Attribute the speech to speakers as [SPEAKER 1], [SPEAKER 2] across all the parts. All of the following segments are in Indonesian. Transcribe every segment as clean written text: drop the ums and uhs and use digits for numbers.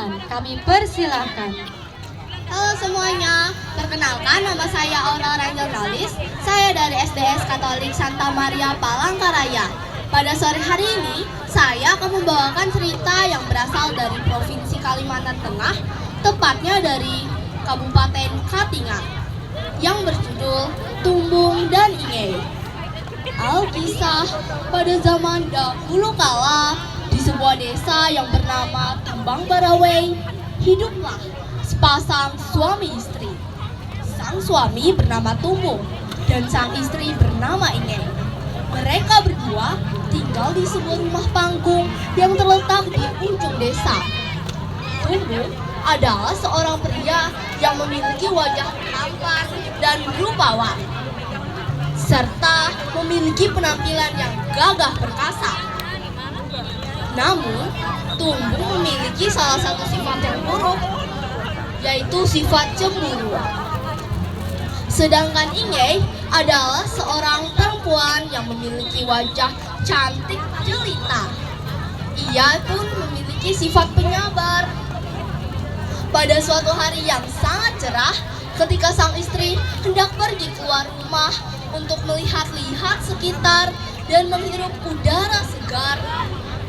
[SPEAKER 1] silakan, kami persilahkan.
[SPEAKER 2] Halo semuanya, perkenalkan nama saya Aura Rangel Kalis. Saya dari SDS Katolik Santa Maria Palangkaraya. Pada sore hari ini, saya akan membawakan cerita yang berasal dari Provinsi Kalimantan Tengah, tepatnya dari Kabupaten Katingan, yang berjudul Tumbung dan Inge. Alkisah, pada zaman dahulu kala, di sebuah desa yang bernama Tumbang Barawai, hiduplah sepasang suami istri. Sang suami bernama Tumbung dan sang istri bernama Inge. Mereka berdua tinggal di sebuah rumah panggung yang terletak di ujung desa. Tumbung adalah seorang pria yang memiliki wajah tampan dan rupawan, serta memiliki penampilan yang gagah perkasa. Namun, Tumbung memiliki salah satu sifat yang buruk, yaitu sifat cemburu. Sedangkan Inge adalah seorang perempuan yang memiliki wajah cantik jelita. Ia pun memiliki sifat penyabar. Pada suatu hari yang sangat cerah, ketika sang istri hendak pergi keluar rumah untuk melihat-lihat sekitar dan menghirup udara segar,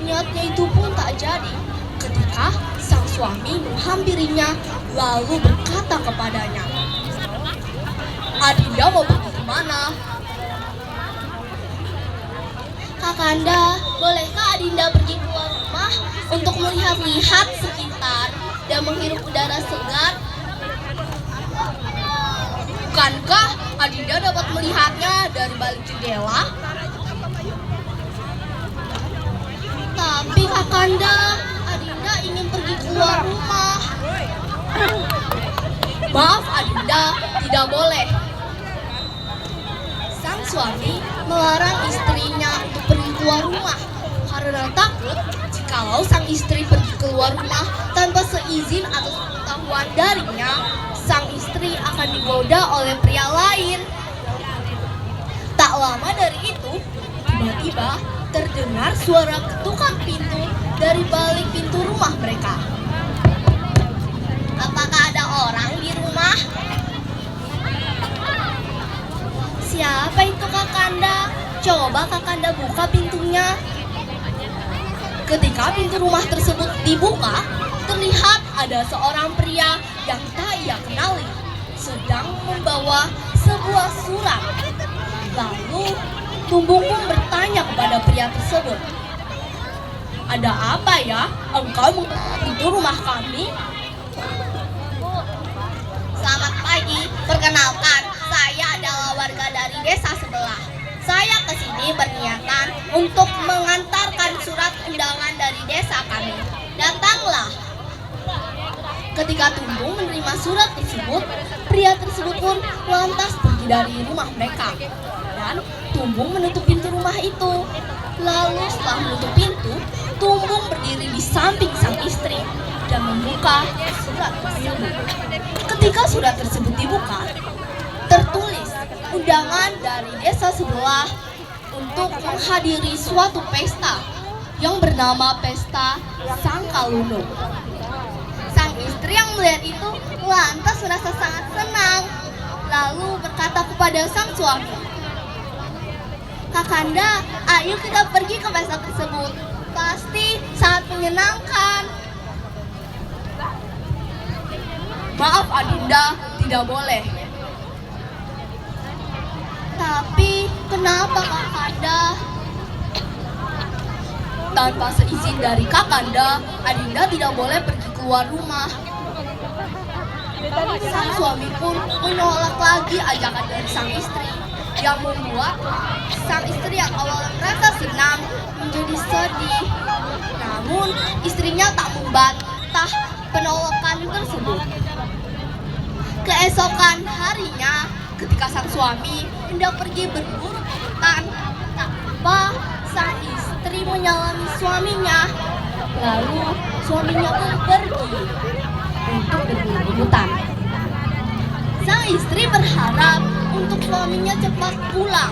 [SPEAKER 2] niatnya itu pun tak jadi ketika sang suami menghampirinya lalu berkata kepadanya, "Adinda mau pergi kemana?" "Kakanda, bolehkah Adinda pergi keluar rumah untuk melihat-lihat sekitar dan menghirup udara segar?" "Bukankah Adinda dapat melihatnya dari balik jendela?" "Tapi Kakanda, Adinda ingin pergi keluar rumah." "Maaf Adinda, tidak boleh." Sang suami melarang istrinya untuk pergi keluar rumah karena takut jikalau sang istri pergi keluar rumah tanpa seizin atau pengetahuan darinya, sang istri akan digoda oleh pria lain. Tak lama dari itu, tiba-tiba terdengar suara ketukan pintu dari balik pintu rumah mereka. "Apakah ada orang di rumah?" "Siapa itu Kakanda? Coba Kakanda buka pintunya." Ketika pintu rumah tersebut dibuka, terlihat ada seorang pria yang tak ia kenali sedang membawa sebuah surat. Lalu Tumbung pun bertanya kepada pria tersebut, "Ada apa ya? Engkau mengetuk pintu rumah kami?" "Selamat pagi, perkenalkan, saya adalah warga dari desa sebelah. Saya kesini berniatan untuk mengantarkan surat undangan dari desa kami. Datanglah." Ketika Tumbung menerima surat tersebut, pria tersebut pun lantas pergi dari rumah mereka. Dan Tumbung menutup pintu rumah itu. Lalu setelah menutup pintu, Tumbung berdiri di samping sang istri dan membuka surat tersebut. Ketika surat tersebut dibuka, tertulis undangan dari desa sebelah untuk menghadiri suatu pesta yang bernama Pesta Sangkaluno. Sang istri yang melihat itu lantas merasa sangat senang, lalu berkata kepada sang suami, "Kakanda, ayo kita pergi ke pesta tersebut. Pasti sangat menyenangkan." "Maaf Adinda, tidak boleh." "Tapi kenapa Kakanda?" "Tanpa seizin dari Kakanda, Adinda tidak boleh pergi keluar rumah." Sang suami pun menolak lagi ajakan dari sang istri, yang membuat sang istri yang awalnya merasa senang menjadi sedih. Namun istrinya tak membantah penolakan tersebut. Keesokan harinya, ketika sang suami hendak pergi berburu ke hutan, tak lupa sang istri menyalami suaminya. Lalu suaminya pun pergi untuk berburu di hutan. Sang istri berharap untuk suaminya cepat pulang.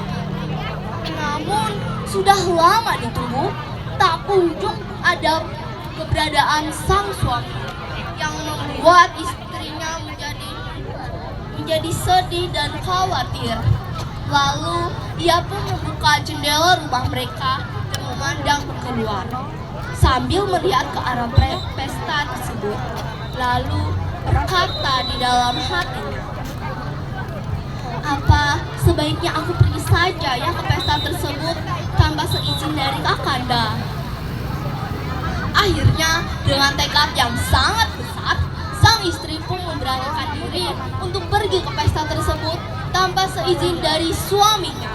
[SPEAKER 2] Namun sudah lama ditunggu, tak kunjung ada keberadaan sang suami. membuat istrinya menjadi sedih dan khawatir. Lalu ia pun membuka jendela rumah mereka dan memandang keluar sambil melihat ke arah pesta tersebut. Lalu berkata di dalam hatinya, apa sebaiknya aku pergi saja ya ke pesta tersebut tanpa seizin dari Kakanda? Akhirnya dengan tekad yang sangat besar, sang istri pun memberanikan diri untuk pergi ke pesta tersebut tanpa seizin dari suaminya.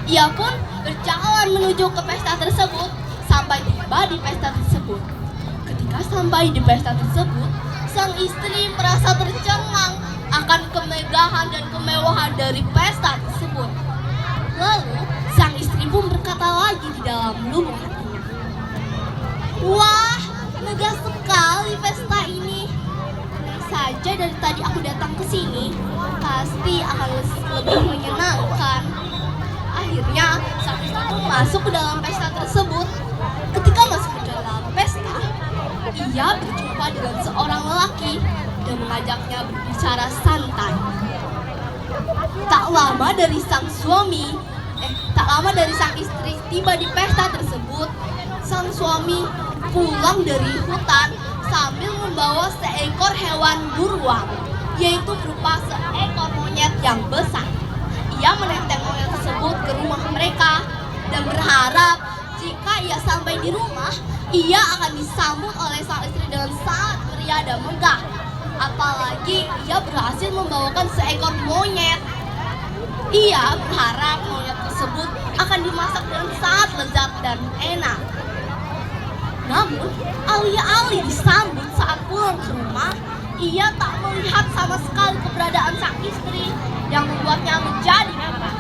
[SPEAKER 2] Ia pun berjalan menuju ke pesta tersebut sampai tiba di pesta tersebut. Ketika sampai di pesta tersebut, sang istri merasa tercengang akan kemegahan dan kemewahan dari pesta tersebut. Lalu, sang istri pun berkata lagi di dalam lubuk hatinya, wah, megah sekali pesta ini. Saja dari tadi aku datang ke sini, pasti akan lebih menyenangkan. Akhirnya, sang istri pun masuk ke dalam pesta tersebut. Ketika masuk ke dalam pesta, ia berjumpa dengan seorang lelaki dan mengajaknya berbicara santai. Tak lama dari sang istri tiba di pesta tersebut, sang suami pulang dari hutan sambil membawa seekor hewan buruan, yaitu berupa seekor monyet yang besar. Ia menenteng monyet tersebut ke rumah mereka dan berharap jika ia sampai di rumah, ia akan disambut oleh sang istri dengan sangat meriah dan megah. Apalagi ia berhasil membawakan seekor monyet. Ia berharap monyet tersebut akan dimasak dengan sangat lezat dan enak. Namun, alih-alih disambut saat pulang ke rumah, ia tak melihat sama sekali keberadaan sang istri yang membuatnya menjadi marah.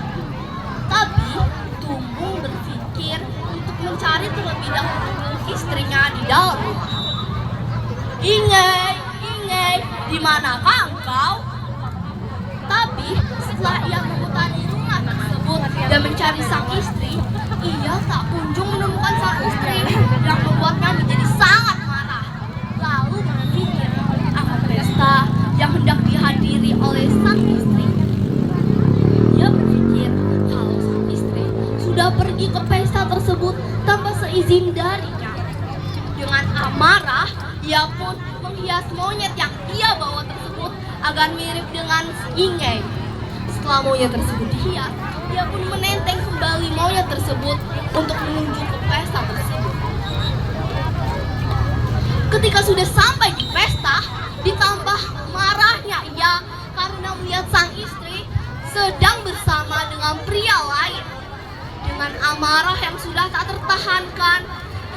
[SPEAKER 2] Tapi, Tumbung berpikir untuk mencari terlebih dahulu istrinya di dalam rumah. Ingei, di manakah engkau? Tapi setelah ia memutari rumah tersebut dan mencari sang istri, ia tak kunjung menemukan sang istri yang membuatnya menjadi sangat marah. Lalu berpikir akan pesta yang hendak dihadiri oleh sang istri. Ia berpikir kalau sang istri sudah pergi ke pesta tersebut tanpa seizin darinya. Dengan amarah, ia pun menghias monyet yang ia bawa tersebut agar mirip dengan Ingei. Setelah monyet tersebut dihias, ia pun menenteng kembali monyet tersebut untuk menuju ke pesta tersebut. Ketika sudah sampai di pesta, ditambah marahnya ia karena melihat sang istri sedang bersama dengan pria lain. Dengan amarah yang sudah tak tertahankan,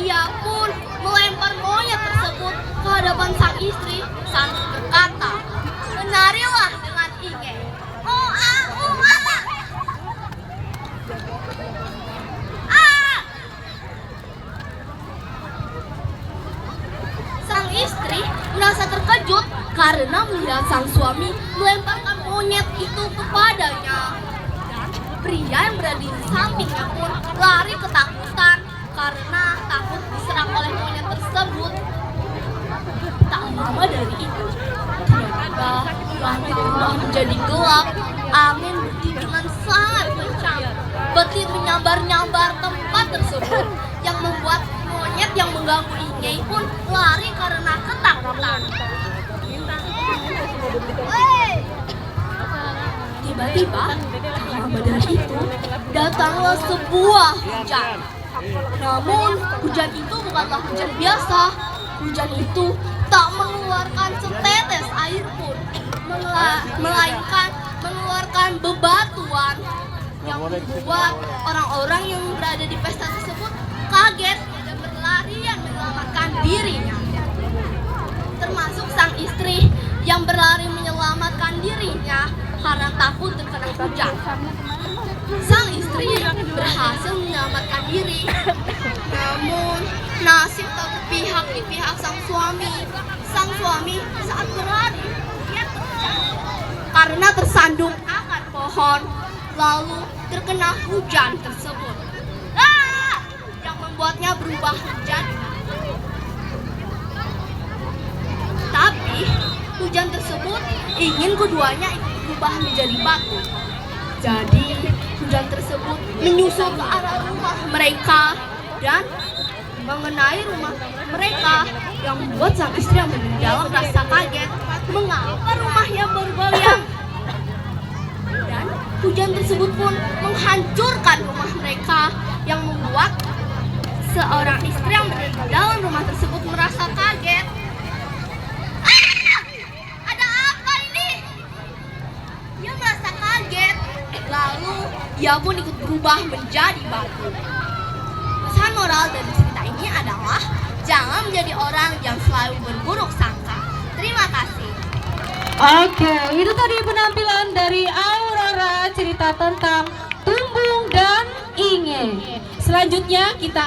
[SPEAKER 2] ia pun melempar monyet tersebut ke hadapan sang istri sambil berkata, menarilah dengan Ingei. Sang istri merasa terkejut karena melihat sang suami melemparkan monyet itu kepadanya. Pria yang berada di sampingnya pun lari ketakutan karena takut diserang oleh monyet tersebut. Tak lama dari itu, tiba-tiba langit berubah menjadi gelap. Angin bertiup dengan sangat kencang. Petir menyambar-nyambar tempat tersebut yang membuat monyet yang mengganggu Ingei pun lari karena ketakutan. Tiba-tiba, tak lama dari itu, datanglah sebuah hujan. Namun, hujan itu bukanlah hujan biasa. Hujan itu tak mengeluarkan setetes air pun, melainkan mengeluarkan bebatuan yang membuat orang-orang yang berada di pesta tersebut kaget dan berlarian menyelamatkan dirinya. Termasuk sang istri yang berlari menyelamatkan dirinya karena takut terkena hujan. Sang istri berhasil menyelamatkan diri. Namun, nasib tak berpihak di pihak sang suami. Sang suami saat berlari, dia terjatuh karena tersandung akar pohon, lalu terkena hujan tersebut. Yang membuatnya berubah menjadi hujan tersebut ingin keduanya berubah menjadi batu. Jadi hujan tersebut menyusul ke arah rumah mereka dan mengenai rumah mereka yang membuat sang istri yang mendalam rasa kaget mengapa rumahnya bergoyang. Dan hujan tersebut pun menghancurkan rumah mereka yang membuat seorang istri yang berada di dalam rumah tersebut merasa kaget. Ada apa ini? Dia merasa kaget. Lalu ia pun ikut berubah menjadi batu. Pesan moral dari cerita ini adalah jangan menjadi orang yang selalu berburuk sangka. Terima kasih.
[SPEAKER 1] Oke, itu tadi penampilan dari Aurora cerita tentang Tumbung dan Inge. Selanjutnya kita